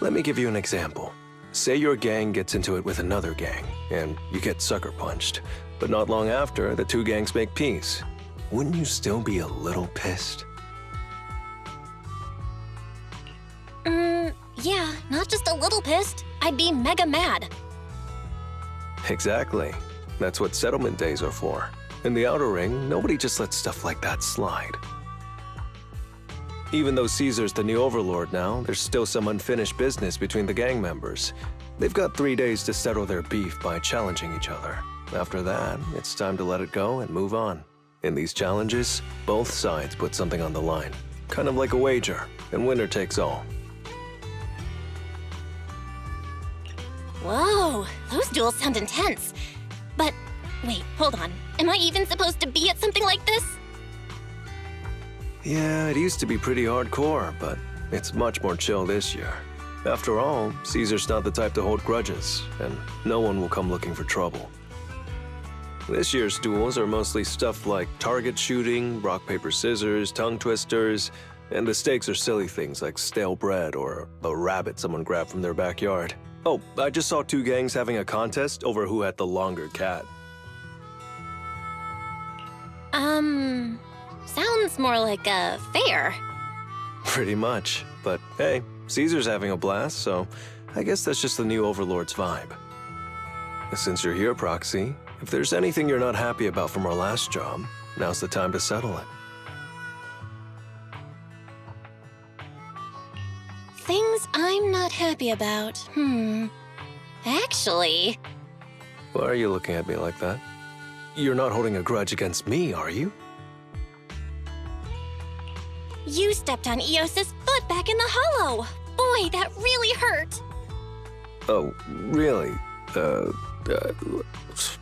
Let me give you an example. Say your gang gets into it with another gang, and you get sucker punched. But not long after, the two gangs make peace. Wouldn't you still be a little pissed? Yeah, not just a little pissed. I'd be mega mad. Exactly. That's what settlement days are for. In the Outer Ring, nobody just lets stuff like that slide. Even though Caesar's the new overlord now, there's still some unfinished business between the gang members. They've got 3 days to settle their beef by challenging each other. After that, it's time to let it go and move on. In these challenges, both sides put something on the line. Kind of like a wager, and winner takes all. Whoa, those duels sound intense. But, wait, hold on. Am I even supposed to be at something like this? Yeah, it used to be pretty hardcore, but it's much more chill this year. After all, Caesar's not the type to hold grudges, and no one will come looking for trouble. This year's duels are mostly stuff like target shooting, rock, paper, scissors, tongue twisters, and the stakes are silly things like stale bread or a rabbit someone grabbed from their backyard. Oh, I just saw 2 gangs having a contest over who had the longer cat. Sounds more like a fair. Pretty much. But hey, Caesar's having a blast, so I guess that's just the new Overlord's vibe. Since you're here, Proxy, if there's anything you're not happy about from our last job, now's the time to settle it. Things I'm not happy about. Actually... Why are you looking at me like that? You're not holding a grudge against me, are you? You stepped on Eos's foot back in the hollow! Boy, that really hurt! Oh, really?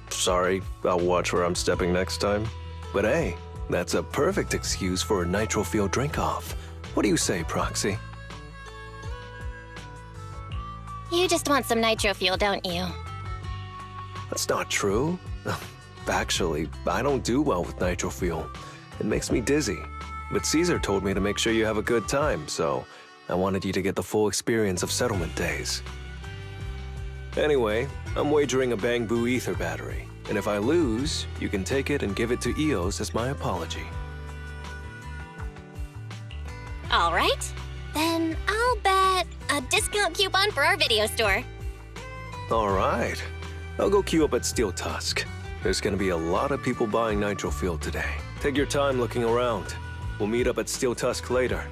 Sorry. I'll watch where I'm stepping next time. But hey, that's a perfect excuse for a Nitro-fuel drink-off. What do you say, Proxy? You just want some Nitro-fuel, don't you? That's not true. Actually, I don't do well with Nitro-fuel. It makes me dizzy. But Caesar told me to make sure you have a good time, so I wanted you to get the full experience of settlement days. Anyway, I'm wagering a Bang Boo ether battery, and if I lose, you can take it and give it to EOS as my apology. All right. Then I'll bet a discount coupon for our video store. All right. I'll go queue up at Steel Tusk. There's gonna be a lot of people buying Nitro-fuel today. Take your time looking around. We'll meet up at Steel Tusk later.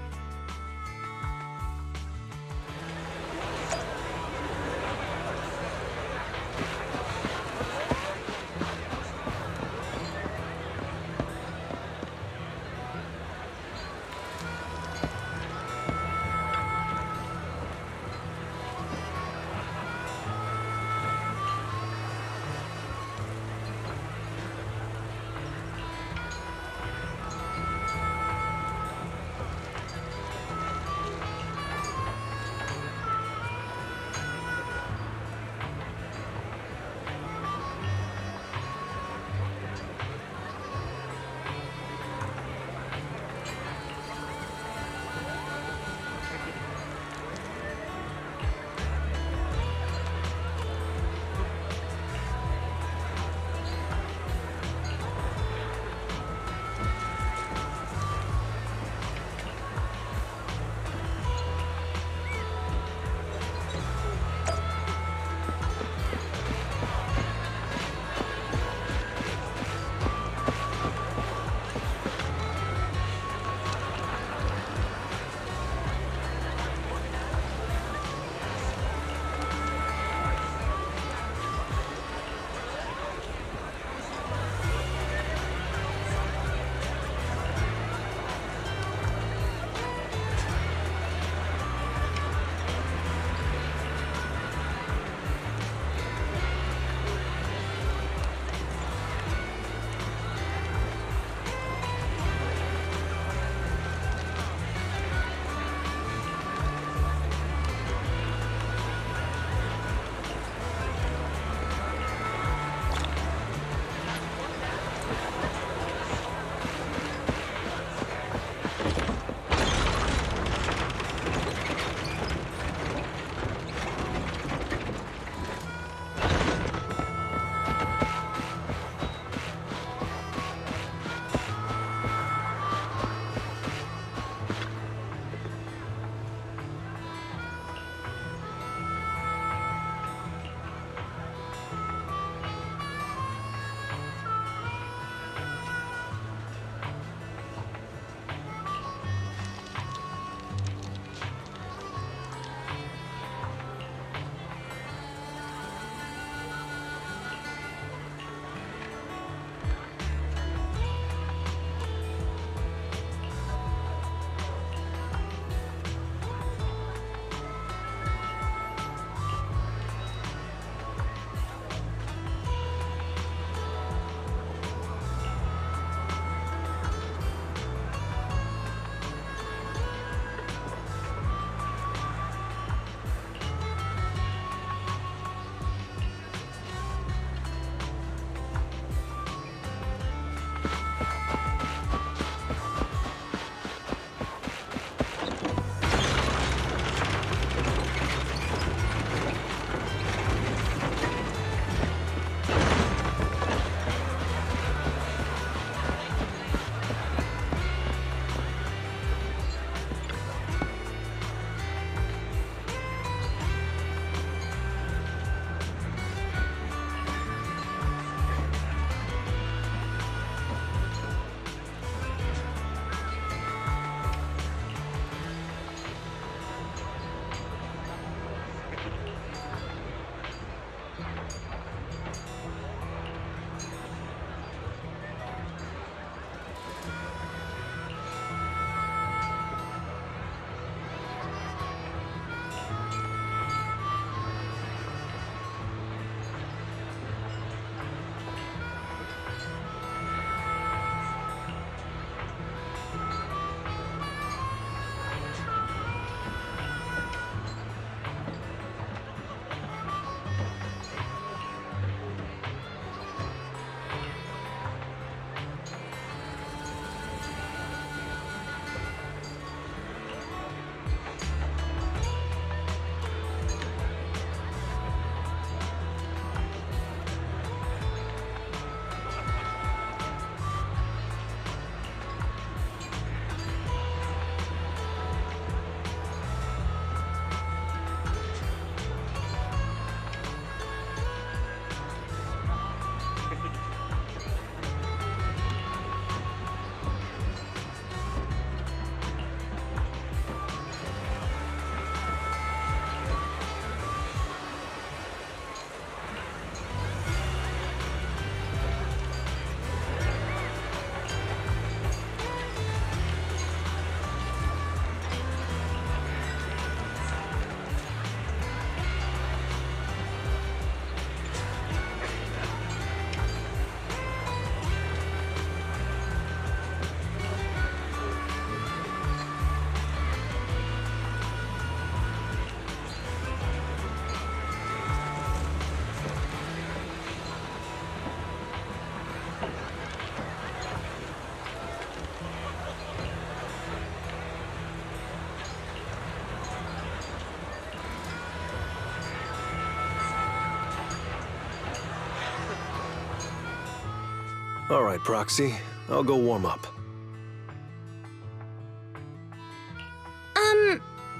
All right, Proxy. I'll go warm up.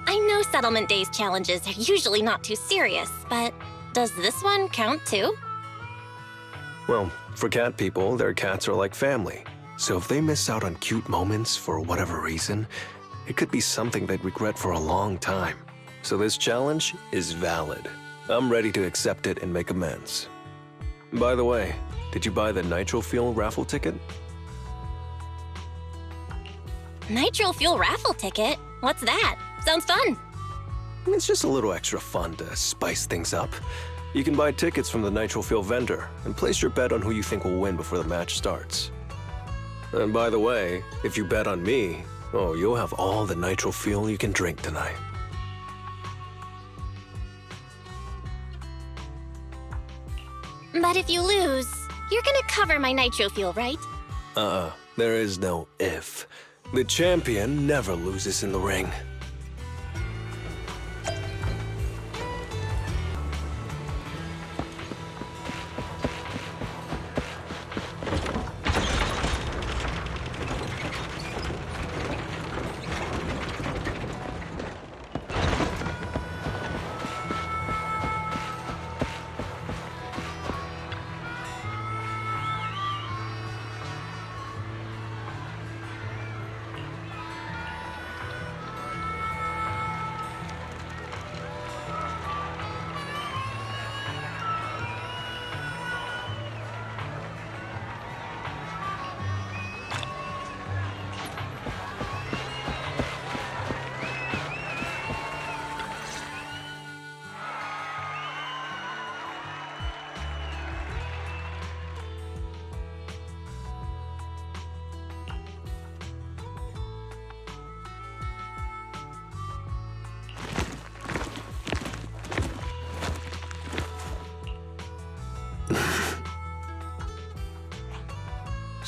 I know Settlement Days challenges are usually not too serious, but does this one count too? Well, for cat people, their cats are like family. So if they miss out on cute moments for whatever reason, it could be something they'd regret for a long time. So this challenge is valid. I'm ready to accept it and make amends. By the way, did you buy the Nitro-fuel raffle ticket? Nitro-fuel raffle ticket? What's that? Sounds fun. It's just a little extra fun to spice things up. You can buy tickets from the Nitro-fuel vendor and place your bet on who you think will win before the match starts. And by the way, if you bet on me, oh, you'll have all the Nitro-fuel you can drink tonight. But if you lose, you're gonna cover my Nitro-fuel, right? There is no if. The champion never loses in the ring.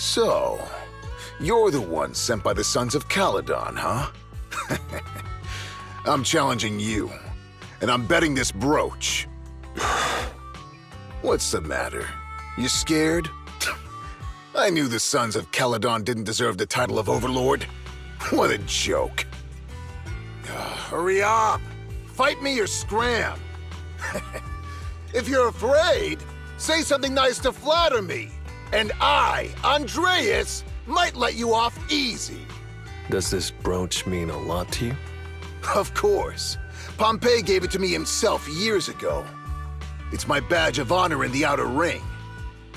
So, you're the one sent by the Sons of Caledon, huh? I'm challenging you, and I'm betting this brooch. What's the matter? You scared? I knew the Sons of Caledon didn't deserve the title of Overlord. What a joke. Hurry up! Fight me or scram! If you're afraid, say something nice to flatter me. And I, Andreas, might let you off easy. Does this brooch mean a lot to you? Of course. Pompey gave it to me himself years ago. It's my badge of honor in the outer ring.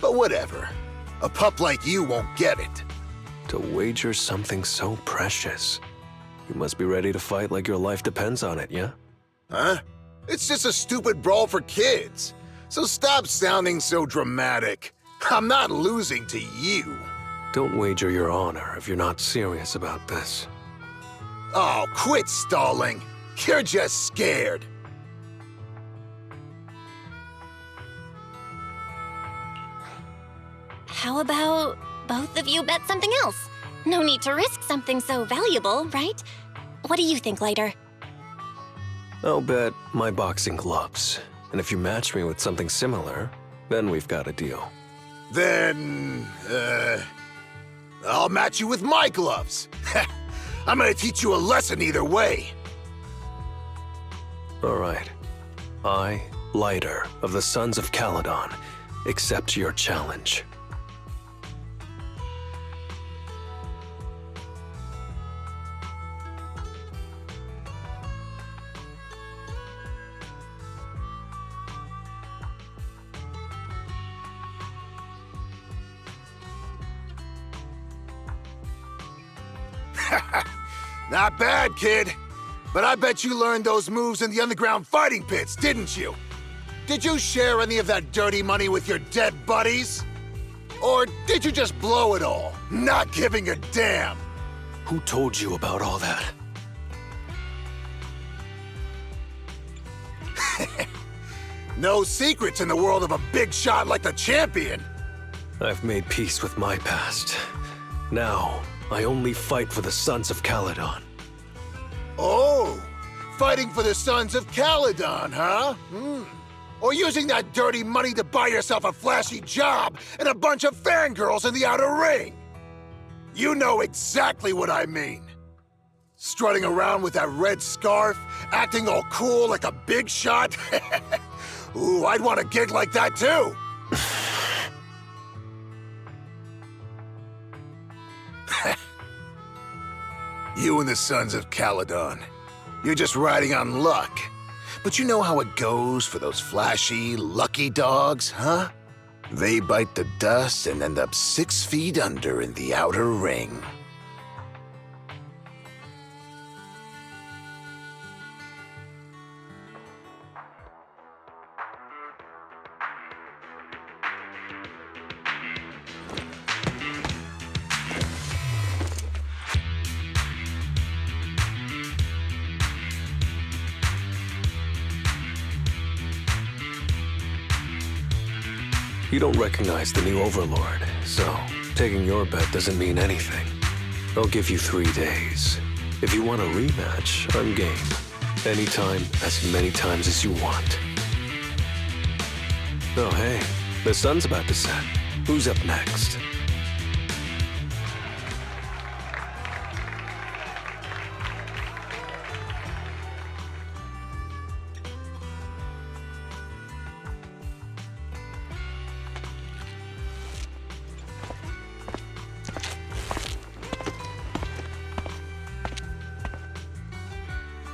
But whatever. A pup like you won't get it. To wager something so precious. You must be ready to fight like your life depends on it, yeah? Huh? It's just a stupid brawl for kids. So stop sounding so dramatic. I'm not losing to you. Don't wager your honor if you're not serious about this. Oh, quit stalling. You're just scared. How about both of you bet something else? No need to risk something so valuable, right? What do you think, Lighter? I'll bet my boxing gloves. And if you match me with something similar, then we've got a deal. Then, I'll match you with my gloves. I'm gonna teach you a lesson either way. All right. I, Lighter, of the Sons of Caledon, accept your challenge. Not bad, kid. But I bet you learned those moves in the underground fighting pits, didn't you? Did you share any of that dirty money with your dead buddies? Or did you just blow it all, not giving a damn? Who told you about all that? No secrets in the world of a big shot like the champion. I've made peace with my past. Now, I only fight for the Sons of Caledon. Oh, fighting for the Sons of Caledon, huh? Or using that dirty money to buy yourself a flashy job and a bunch of fangirls in the outer ring? You know exactly what I mean. Strutting around with that red scarf, acting all cool like a big shot? Ooh, I'd want a gig like that too! You and the Sons of Caledon. You're just riding on luck. But you know how it goes for those flashy, lucky dogs, huh? They bite the dust and end up 6 feet under in the outer ring. You don't recognize the new Overlord, so taking your bet doesn't mean anything. I'll give you 3 days. If you want a rematch, I'm game. Anytime, as many times as you want. Oh, hey, the sun's about to set. Who's up next?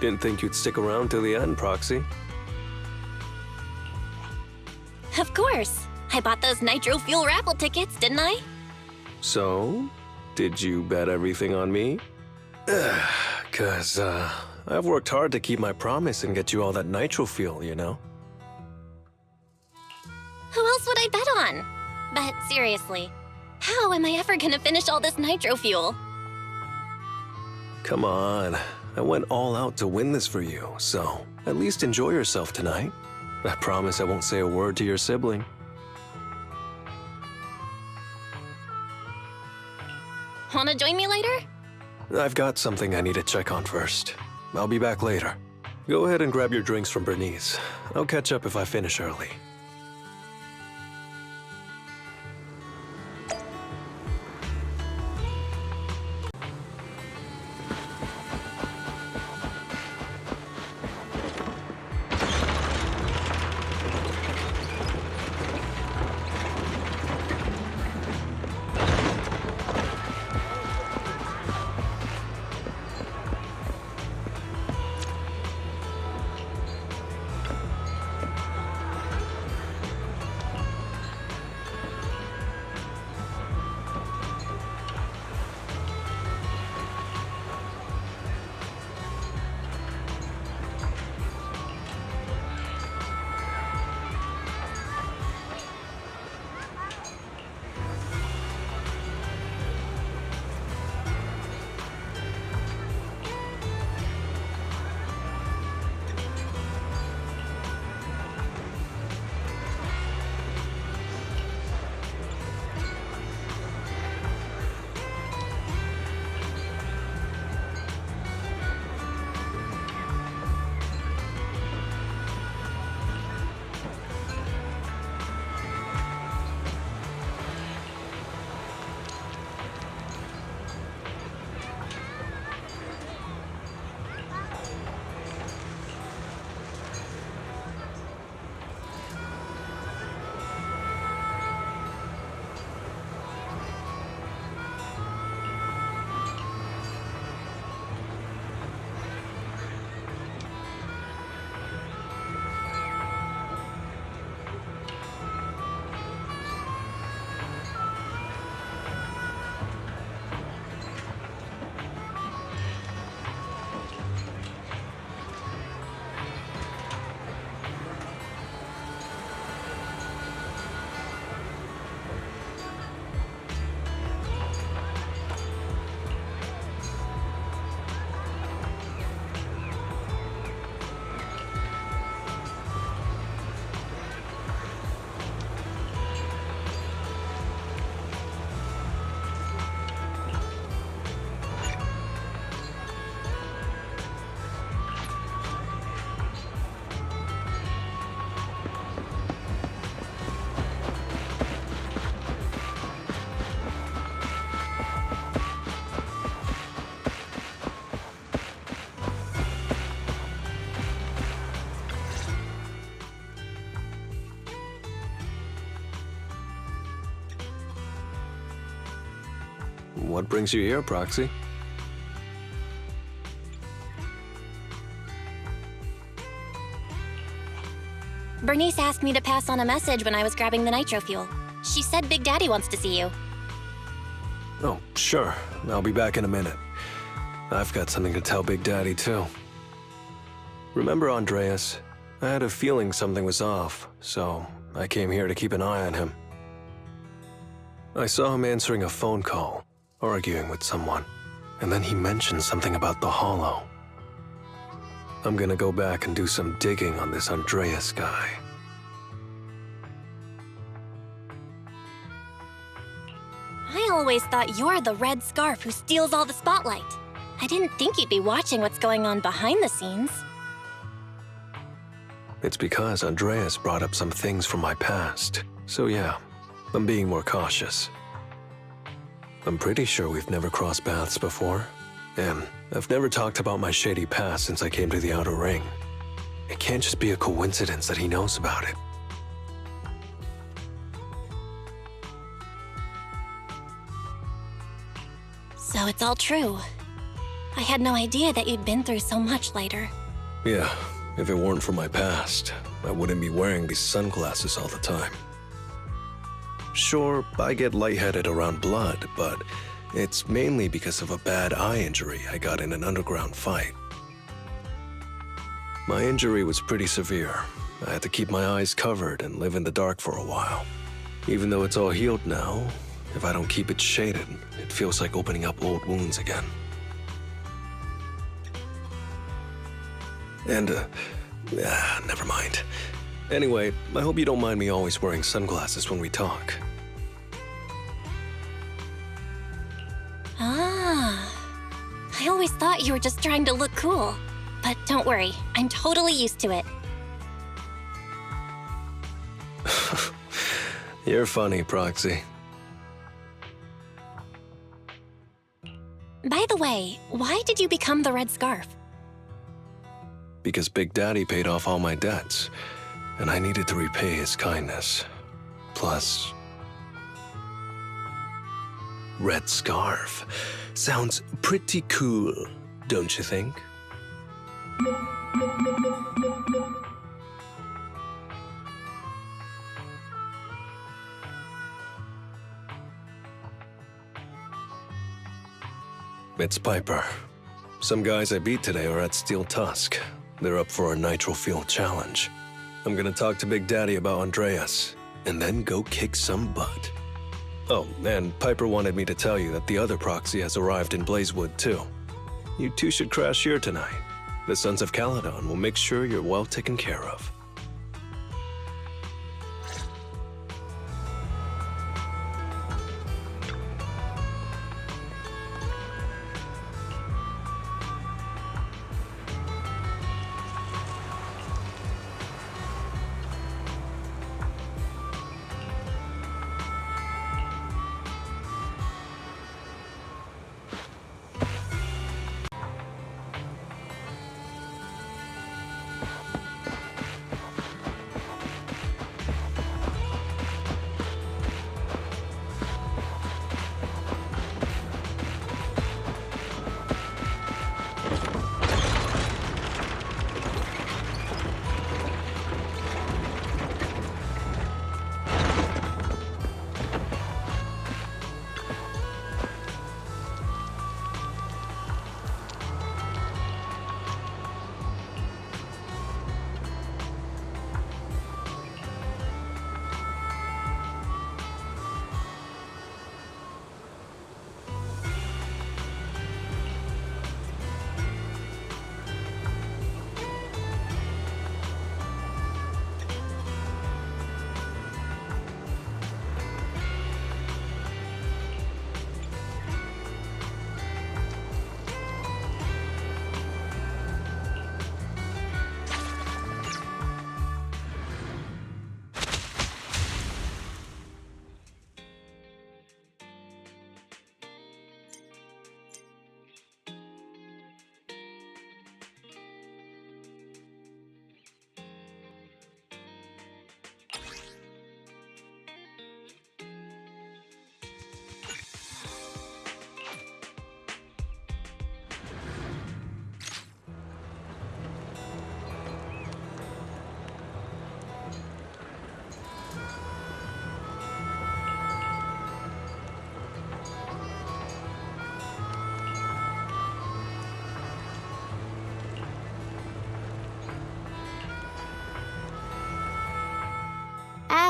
Didn't think you'd stick around till the end, Proxy. Of course. I bought those Nitro-fuel raffle tickets, didn't I? So, did you bet everything on me? 'Cause, I've worked hard to keep my promise and get you all that Nitro-fuel, you know? Who else would I bet on? But seriously, how am I ever gonna finish all this Nitro-fuel? Come on. I went all out to win this for you, so at least enjoy yourself tonight. I promise I won't say a word to your sibling. Wanna join me later? I've got something I need to check on first. I'll be back later. Go ahead and grab your drinks from Bernice. I'll catch up if I finish early. What brings you here, Proxy? Bernice asked me to pass on a message when I was grabbing the Nitro-fuel. She said Big Daddy wants to see you. Oh, sure. I'll be back in a minute. I've got something to tell Big Daddy, too. Remember Andreas? I had a feeling something was off, so I came here to keep an eye on him. I saw him answering a phone call, arguing with someone, and then he mentioned something about the Hollow. I'm gonna go back and do some digging on this Andreas guy. I always thought you're the red scarf who steals all the spotlight. I didn't think you'd be watching what's going on behind the scenes. It's because Andreas brought up some things from my past. So yeah, I'm being more cautious. I'm pretty sure we've never crossed paths before. And I've never talked about my shady past since I came to the Outer Ring. It can't just be a coincidence that he knows about it. So it's all true. I had no idea that you'd been through so much, Lighter. Yeah, if it weren't for my past, I wouldn't be wearing these sunglasses all the time. Sure, I get lightheaded around blood, but it's mainly because of a bad eye injury I got in an underground fight. My injury was pretty severe. I had to keep my eyes covered and live in the dark for a while. Even though it's all healed now, if I don't keep it shaded, it feels like opening up old wounds again. And, never mind. Anyway, I hope you don't mind me always wearing sunglasses when we talk. Ah. I always thought you were just trying to look cool. But don't worry, I'm totally used to it. You're funny, Proxy. By the way, why did you become the Red Scarf? Because Big Daddy paid off all my debts, and I needed to repay his kindness. Plus, Red Scarf sounds pretty cool, don't you think? It's Piper. Some guys I beat today are at Steel Tusk. They're up for a Nitro-fuel challenge. I'm gonna talk to Big Daddy about Andreas, and then go kick some butt. Oh, and Piper wanted me to tell you that the other proxy has arrived in Blazewood, too. You two should crash here tonight. The Sons of Caledon will make sure you're well taken care of.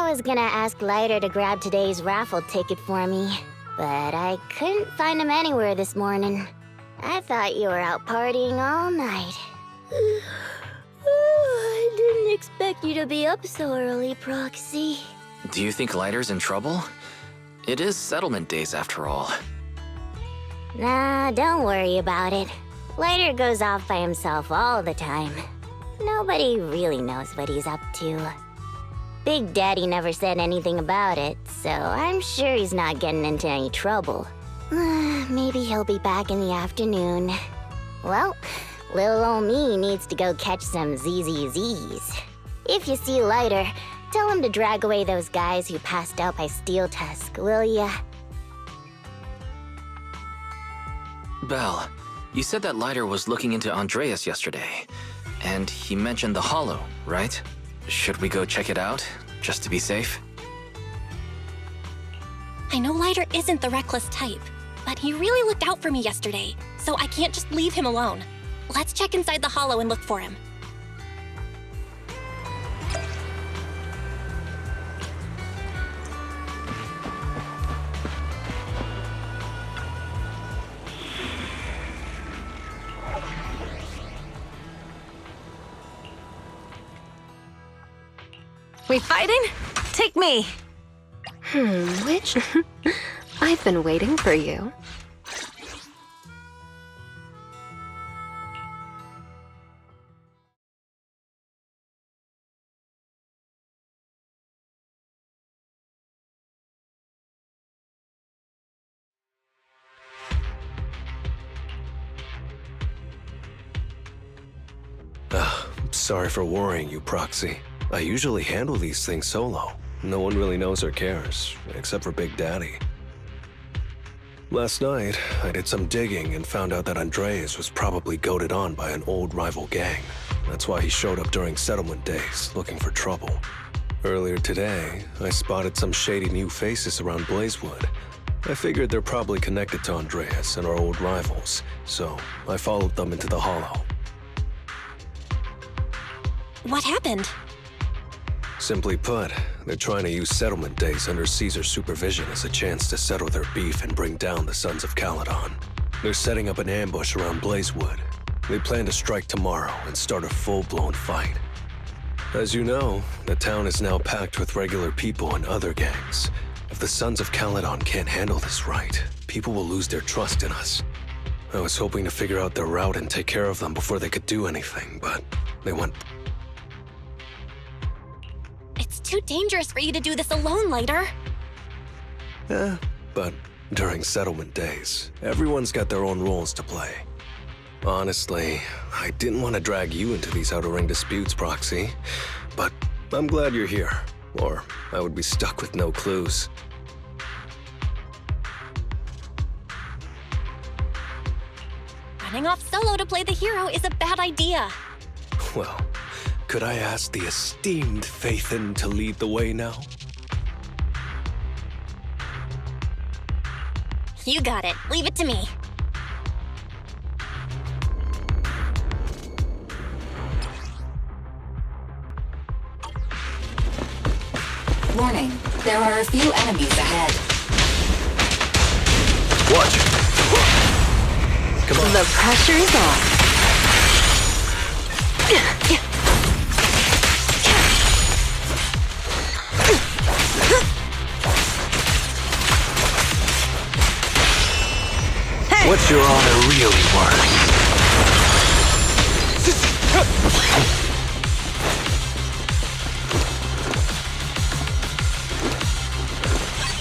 I was gonna ask Lighter to grab today's raffle ticket for me, but I couldn't find him anywhere this morning. I thought you were out partying all night. I didn't expect you to be up so early, Proxy. Do you think Lighter's in trouble? It is settlement days after all. Nah, don't worry about it. Lighter goes off by himself all the time. Nobody really knows what he's up to. Big Daddy never said anything about it, so I'm sure he's not getting into any trouble. Maybe he'll be back in the afternoon. Well, little ol' me needs to go catch some ZZZs. If you see Lighter, tell him to drag away those guys who passed out by Steel Tusk, will ya? Belle, you said that Lighter was looking into Andreas yesterday, and he mentioned the Hollow, right? Should we go check it out, just to be safe? I know Lighter isn't the reckless type, but he really looked out for me yesterday, so I can't just leave him alone. Let's check inside the Hollow and look for him. We fighting? Take me. Which? I've been waiting for you. Sorry for worrying you, Proxy. I usually handle these things solo. No one really knows or cares, except for Big Daddy. Last night, I did some digging and found out that Andreas was probably goaded on by an old rival gang. That's why he showed up during settlement days, looking for trouble. Earlier today, I spotted some shady new faces around Blazewood. I figured they're probably connected to Andreas and our old rivals, so I followed them into the Hollow. What happened? Simply put, they're trying to use settlement days under Caesar's supervision as a chance to settle their beef and bring down the Sons of Caledon. They're setting up an ambush around Blazewood. They plan to strike tomorrow and start a full-blown fight. As you know, the town is now packed with regular people and other gangs. If the Sons of Caledon can't handle this right, people will lose their trust in us. I was hoping to figure out their route and take care of them before they could do anything, but they went... It's too dangerous for you to do this alone, Lighter. But during settlement days, everyone's got their own roles to play. Honestly, I didn't want to drag you into these outer ring disputes, Proxy, but I'm glad you're here, or I would be stuck with no clues. Running off solo to play the hero is a bad idea. Well, could I ask the esteemed Faithin to lead the way now? You got it. Leave it to me. Warning, there are a few enemies ahead. Watch! Come on. The pressure is on. What's your honor really worth?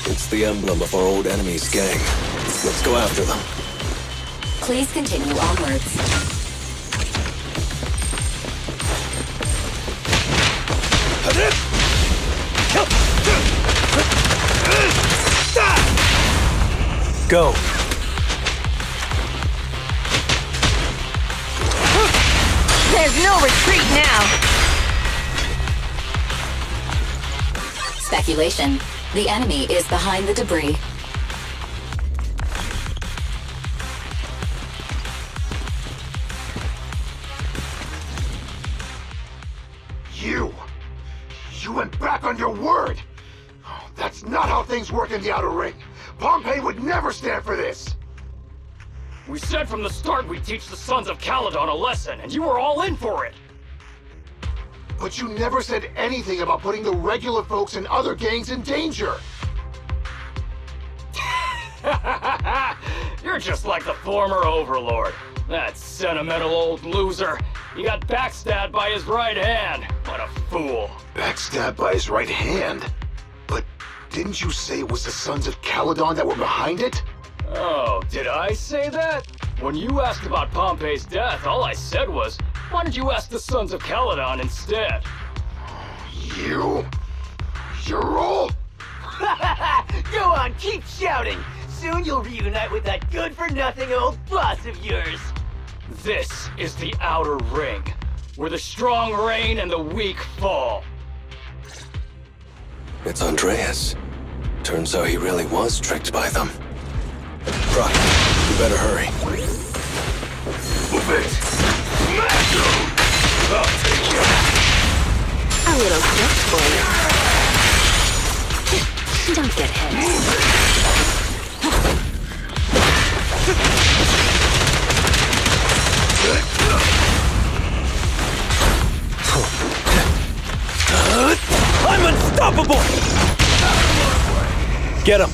It's the emblem of our old enemy's gang. Let's go after them. Please continue onwards. Go. There's no retreat now. Speculation. The enemy is behind the debris. You went back on your word! That's not how things work in the Outer Ring. Pompeii would never stand for this. We said from the start we'd teach the Sons of Caledon a lesson, and you were all in for it! But you never said anything about putting the regular folks and other gangs in danger. You're just like the former Overlord. That sentimental old loser. He got backstabbed by his right hand. What a fool. Backstabbed by his right hand? But didn't you say it was the Sons of Caledon that were behind it? Oh, did I say that? When you asked about Pompey's death, all I said was, why did you ask the Sons of Caledon instead? You're all... Go on, keep shouting! Soon you'll reunite with that good-for-nothing old boss of yours! This is the Outer Ring, where the strong reign and the weak fall. It's Andreas. Turns out he really was tricked by them. Brock, you better hurry. Move it! Smash him! I'll take you! A little gift for you. Don't get hit. I'm unstoppable! Get him!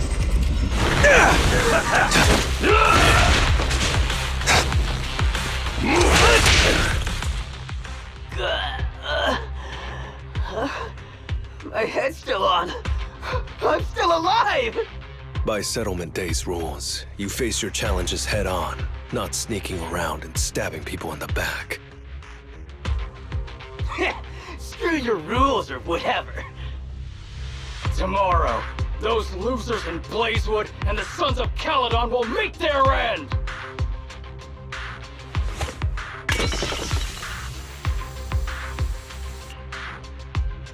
My head's still on. I'm still alive! By Settlement Day's rules, you face your challenges head on, not sneaking around and stabbing people in the back. Screw your rules or whatever. Tomorrow, those losers in Blazewood and the Sons of Caledon will meet their end!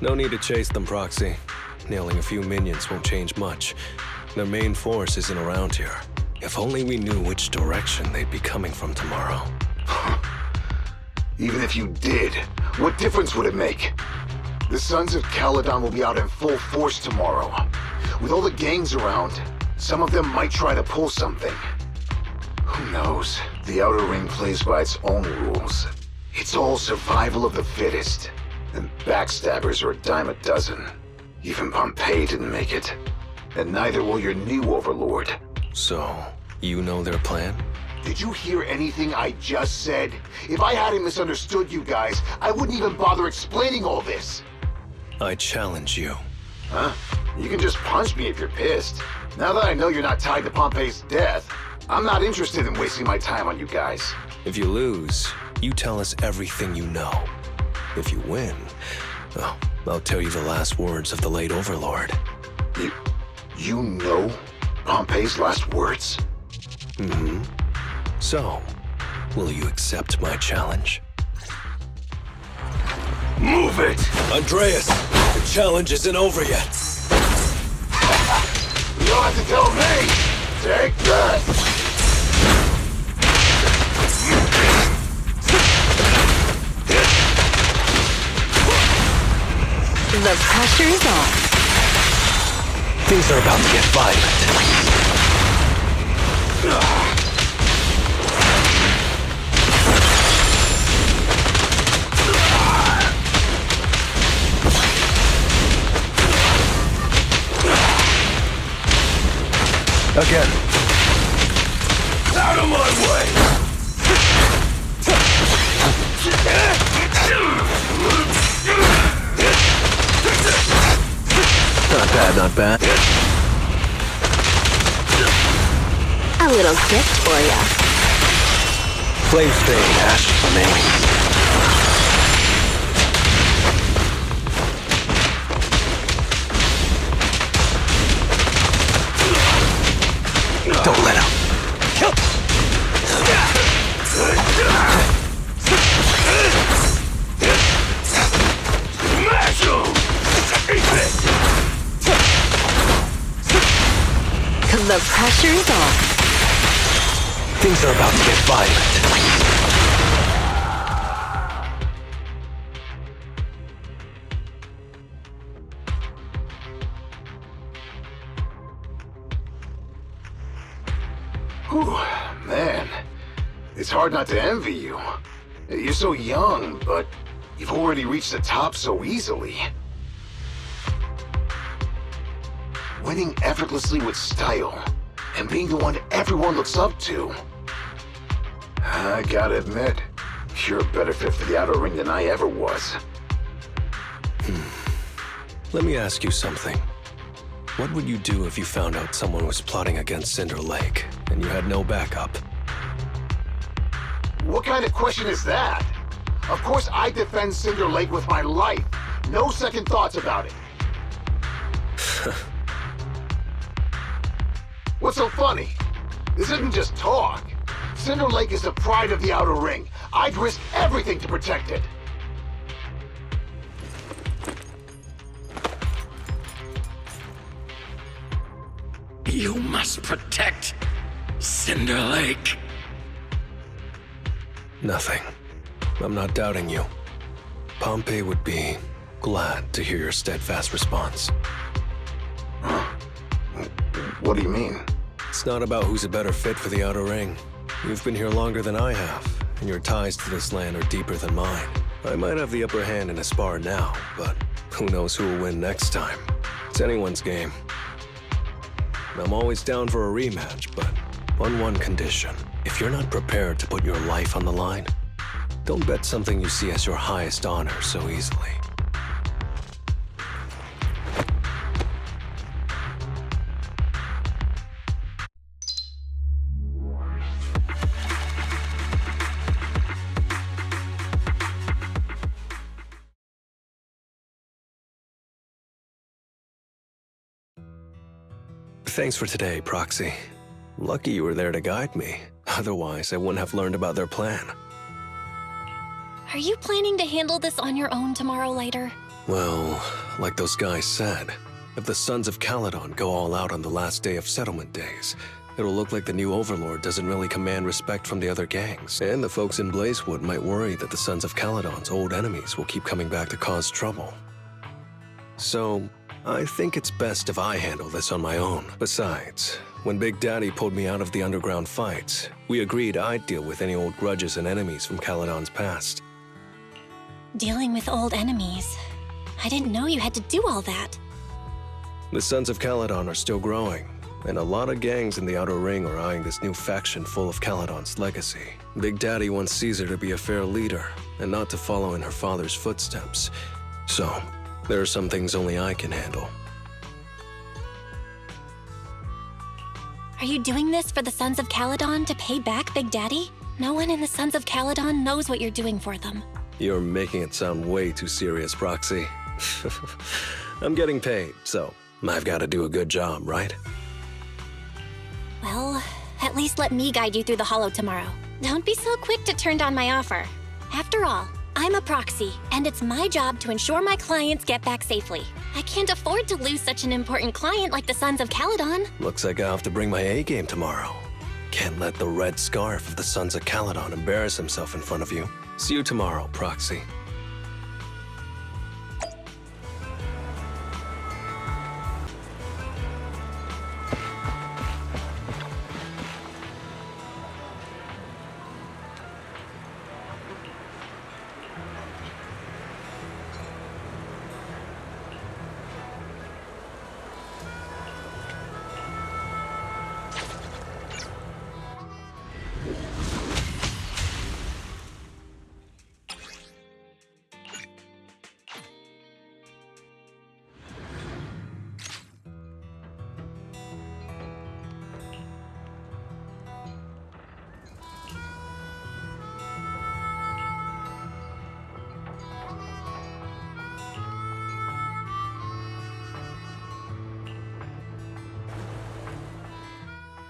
No need to chase them, Proxy. Nailing a few minions won't change much. Their main force isn't around here. If only we knew which direction they'd be coming from tomorrow. Even if you did, what difference would it make? The Sons of Caledon will be out in full force tomorrow. With all the gangs around, some of them might try to pull something. Who knows? The Outer Ring plays by its own rules. It's all survival of the fittest. And backstabbers are a dime a dozen. Even Pompeii didn't make it. And neither will your new overlord. So, you know their plan? Did you hear anything I just said? If I hadn't misunderstood you guys, I wouldn't even bother explaining all this. I challenge you. Huh? You can just punch me if you're pissed. Now that I know you're not tied to Pompeii's death, I'm not interested in wasting my time on you guys. If you lose, you tell us everything you know. If you win, well, I'll tell you the last words of the late Overlord. You know Pompeii's last words? Mm-hmm. So, will you accept my challenge? Move it! Andreas, the challenge isn't over yet. You don't have to tell me! Take this! The pressure's on. Things are about to get violent. Again. Out of my way! Not bad, not bad. A little gift for ya. Flames fade, ashes remain. Don't let him. Smash him! The pressure's on. Things are about to get violent. Whew, man. It's hard not to envy you. You're so young, but you've already reached the top so easily. Winning effortlessly with style, and being the one everyone looks up to. I gotta admit, you're a better fit for the outer ring than I ever was. Let me ask you something. What would you do if you found out someone was plotting against Cinder Lake, and you had no backup? What kind of question is that? Of course I defend Cinder Lake with my life. No second thoughts about it. What's so funny? This isn't just talk. Cinder Lake is the pride of the Outer Ring. I'd risk everything to protect it. You must protect Cinder Lake. Nothing. I'm not doubting you. Pompey would be glad to hear your steadfast response. Huh? What do you mean? It's not about who's a better fit for the Outer Ring. You've been here longer than I have, and your ties to this land are deeper than mine. I might have the upper hand in a spar now, but who knows who will win next time. It's anyone's game. I'm always down for a rematch, but on one condition. If you're not prepared to put your life on the line, don't bet something you see as your highest honor so easily. Thanks for today, Proxy. Lucky you were there to guide me. Otherwise, I wouldn't have learned about their plan. Are you planning to handle this on your own tomorrow, Lighter? Well, like those guys said, if the Sons of Caledon go all out on the last day of settlement days, it'll look like the new Overlord doesn't really command respect from the other gangs. And the folks in Blazewood might worry that the Sons of Caledon's old enemies will keep coming back to cause trouble. So, I think it's best if I handle this on my own. Besides, when Big Daddy pulled me out of the underground fights, we agreed I'd deal with any old grudges and enemies from Caledon's past. Dealing with old enemies. I didn't know you had to do all that. The Sons of Caledon are still growing, and a lot of gangs in the Outer Ring are eyeing this new faction full of Caledon's legacy. Big Daddy wants Caesar to be a fair leader, and not to follow in her father's footsteps. So, there are some things only I can handle. Are you doing this for the Sons of Caledon to pay back Big Daddy? No one in the Sons of Caledon knows what you're doing for them. You're making it sound way too serious, Proxy. I'm getting paid, so I've got to do a good job, right? Well, at least let me guide you through the Hollow tomorrow. Don't be so quick to turn down my offer. After all, I'm a proxy, and it's my job to ensure my clients get back safely. I can't afford to lose such an important client like the Sons of Caledon. Looks like I have to bring my A-game tomorrow. Can't let the red scarf of the Sons of Caledon embarrass himself in front of you. See you tomorrow, Proxy.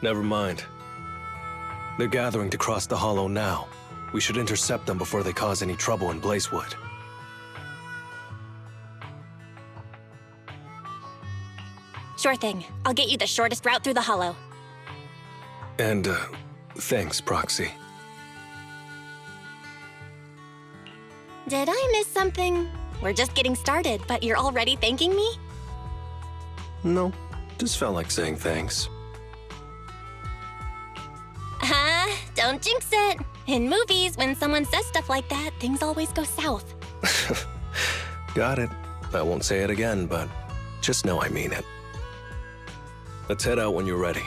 Never mind. They're gathering to cross the Hollow now. We should intercept them before they cause any trouble in Blazewood. Sure thing. I'll get you the shortest route through the Hollow. And, thanks, Proxy. Did I miss something? We're just getting started, but you're already thanking me? No, just felt like saying thanks. Don't jinx it. In movies, when someone says stuff like that, things always go south. Got it. I won't say it again, but just know I mean it. Let's head out when you're ready.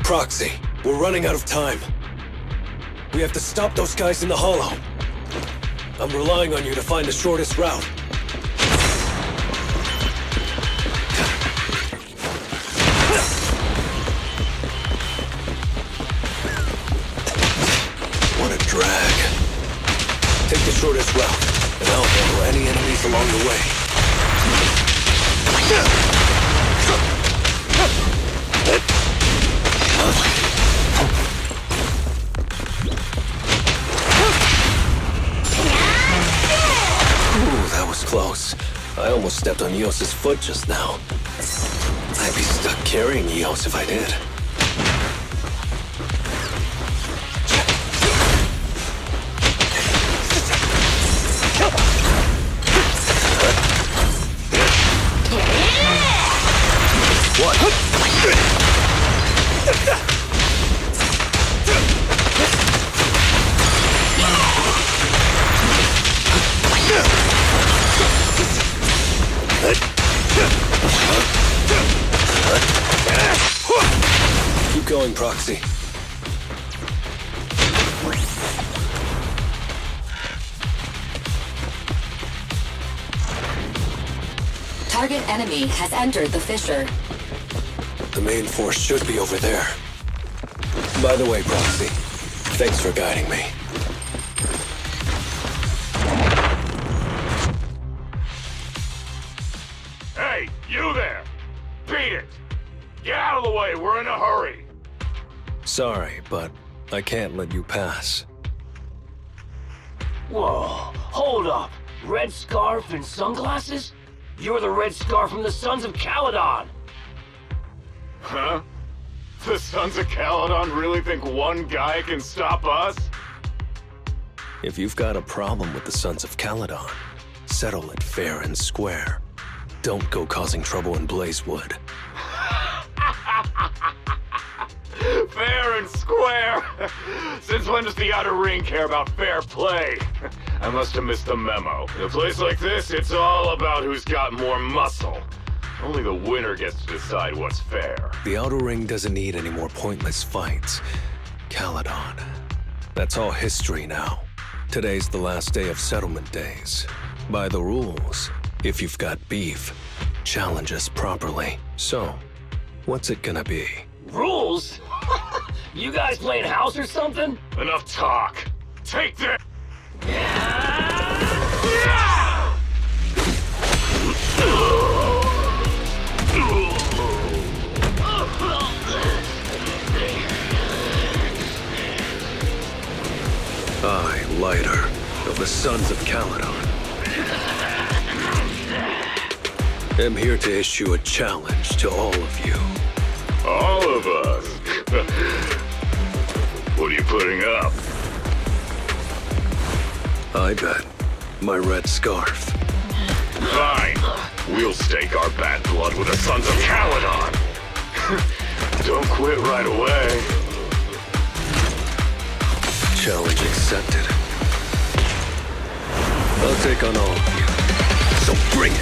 Proxy, we're running out of time. We have to stop those guys in the hollow. I'm relying on you to find the shortest route. What a drag. Take the shortest route, and I'll handle any enemies along the way. Ooh, that was close. I almost stepped on Eos's foot just now. I'd be stuck carrying Eos if I did. What? Keep going, Proxy. Target enemy has entered the fissure. The main force should be over there. By the way, Proxy, thanks for guiding me. Hey, you there! Beat it! Get out of the way, we're in a hurry! Sorry, but I can't let you pass. Whoa, hold up. Red scarf and sunglasses? You're the red scarf from the Sons of Caledon! Huh? The Sons of Caledon really think one guy can stop us? If you've got a problem with the Sons of Caledon, settle it fair and square. Don't go causing trouble in Blazewood. Fair and square? Since when does the Outer Ring care about fair play? I must have missed the memo. In a place like this, it's all about who's got more muscle. Only the winner gets to decide what's fair. The Outer Ring doesn't need any more pointless fights. Caledon. That's all history now. Today's the last day of settlement days. By the rules, if you've got beef, challenge us properly. So, what's it gonna be? Rules? You guys playing house or something? Enough talk. Take this! I, Lighter, of the Sons of Caledon, am here to issue a challenge to all of you. All of us? What are you putting up? I bet my red scarf. Fine. We'll stake our bad blood with the Sons of Caledon. Don't quit right away. Challenge accepted. I'll take on all of you. So bring it!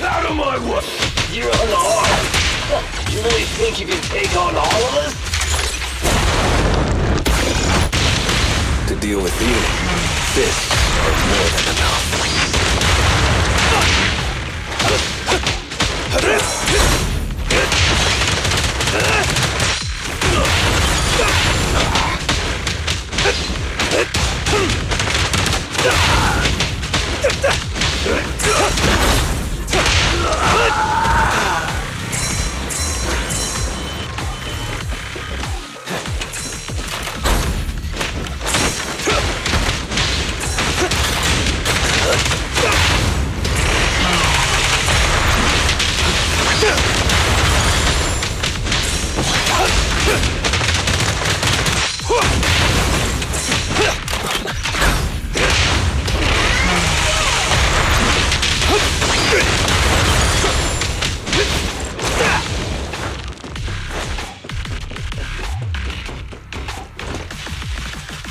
Out of my way! You're unarmed! You really think you can take on all of us? To deal with you, fists are more than enough.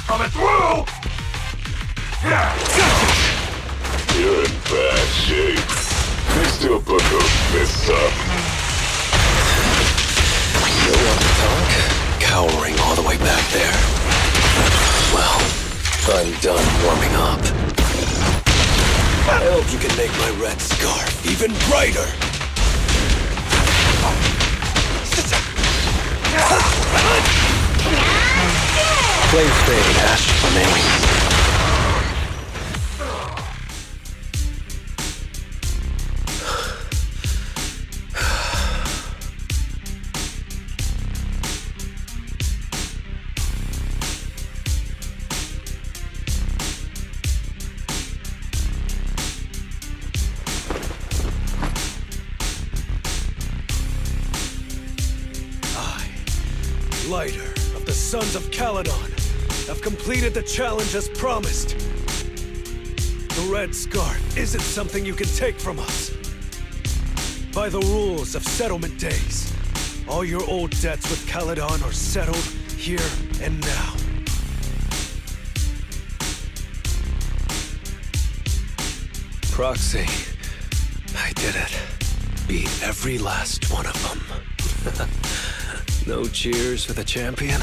Coming through! You're in bad shape. They still put those fists up. You want to talk? Cowering all the way back there. Well, I'm done warming up. I hope you can make my red scarf even brighter. Flames fade, ash remains. Lighter of the Sons of Caledon, have completed the challenge as promised. The red scarf isn't something you can take from us. By the rules of settlement days, all your old debts with Caledon are settled here and now. Proxy, I did it. Beat every last one of them. No cheers for the champion?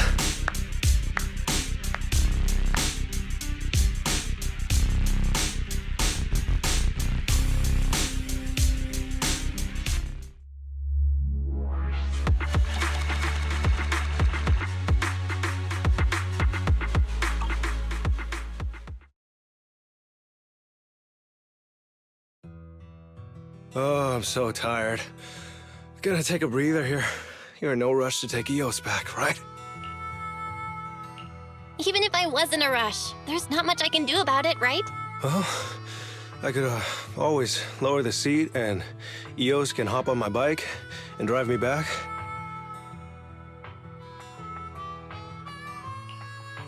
Oh, I'm so tired. Gonna take a breather here. You're in no rush to take EOS back, right? Even if I was in a rush, there's not much I can do about it, right? Well, I could always lower the seat and EOS can hop on my bike and drive me back.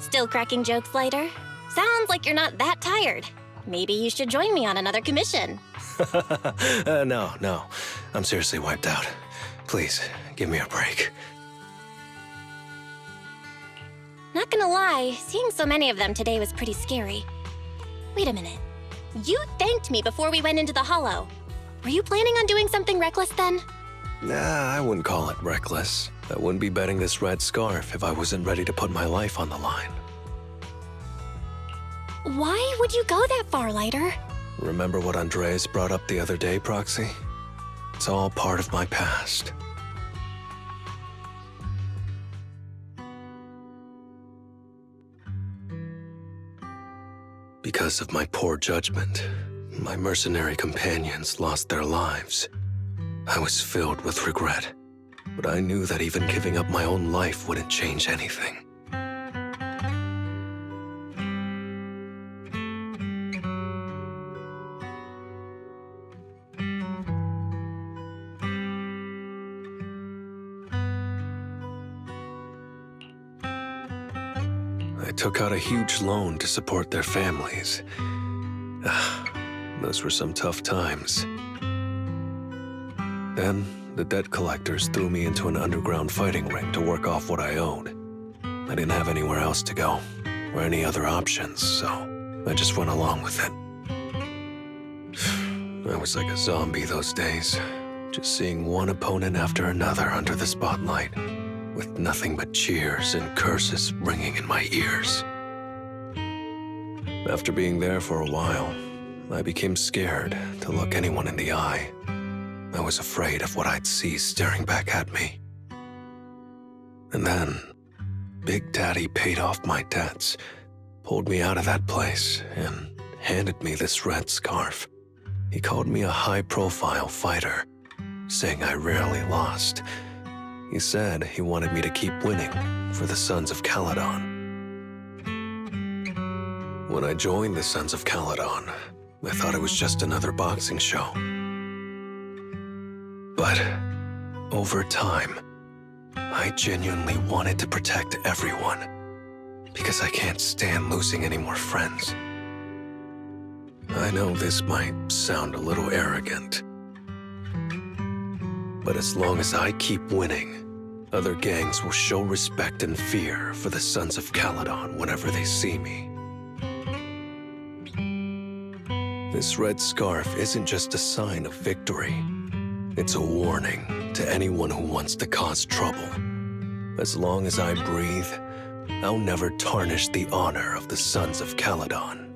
Still cracking jokes, Lighter? Sounds like you're not that tired. Maybe you should join me on another commission. No. I'm seriously wiped out. Please, give me a break. Not gonna lie, seeing so many of them today was pretty scary. Wait a minute. You thanked me before we went into the Hollow. Were you planning on doing something reckless then? Nah, I wouldn't call it reckless. I wouldn't be betting this red scarf if I wasn't ready to put my life on the line. Why would you go that far, Lighter? Remember what Andreas brought up the other day, Proxy? It's all part of my past. Because of my poor judgment, my mercenary companions lost their lives. I was filled with regret, but I knew that even giving up my own life wouldn't change anything. I took out a huge loan to support their families. Those were some tough times. Then, the debt collectors threw me into an underground fighting ring to work off what I owed. I didn't have anywhere else to go, or any other options, so I just went along with it. I was like a zombie those days, just seeing one opponent after another under the spotlight, with nothing but cheers and curses ringing in my ears. After being there for a while, I became scared to look anyone in the eye. I was afraid of what I'd see staring back at me. And then, Big Daddy paid off my debts, pulled me out of that place, and handed me this red scarf. He called me a high-profile fighter, saying I rarely lost. He said he wanted me to keep winning for the Sons of Caledon. When I joined the Sons of Caledon, I thought it was just another boxing show. But over time, I genuinely wanted to protect everyone, because I can't stand losing any more friends. I know this might sound a little arrogant, but as long as I keep winning, other gangs will show respect and fear for the Sons of Caledon whenever they see me. This red scarf isn't just a sign of victory. It's a warning to anyone who wants to cause trouble. As long as I breathe, I'll never tarnish the honor of the Sons of Caledon.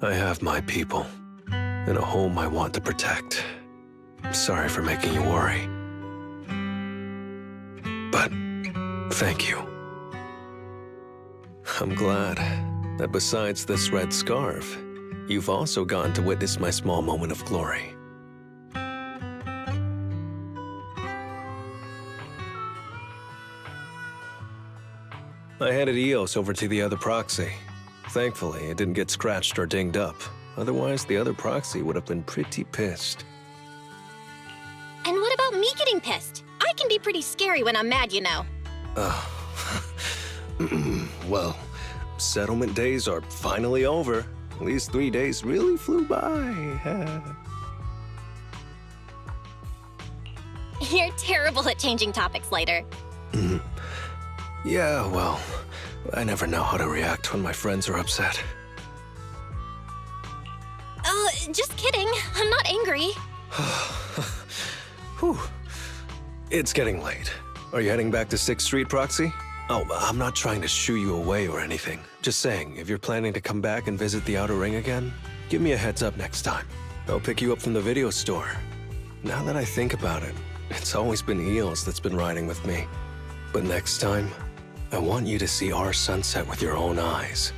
I have my people, and a home I want to protect. Sorry for making you worry. But thank you. I'm glad that besides this red scarf, you've also gotten to witness my small moment of glory. I handed EOS over to the other proxy. Thankfully, it didn't get scratched or dinged up. Otherwise, the other proxy would have been pretty pissed. And what about me getting pissed? I can be pretty scary when I'm mad, you know. Well, settlement days are finally over. These 3 days really flew by. You're terrible at changing topics, Lighter. Yeah, well, I never know how to react when my friends are upset. Just kidding. I'm not angry. Whew. It's getting late. Are you heading back to 6th Street, Proxy? Oh, I'm not trying to shoo you away or anything. Just saying, if you're planning to come back and visit the Outer Ring again, give me a heads up next time. I'll pick you up from the video store. Now that I think about it, it's always been EOS that's been riding with me. But next time, I want you to see our sunset with your own eyes.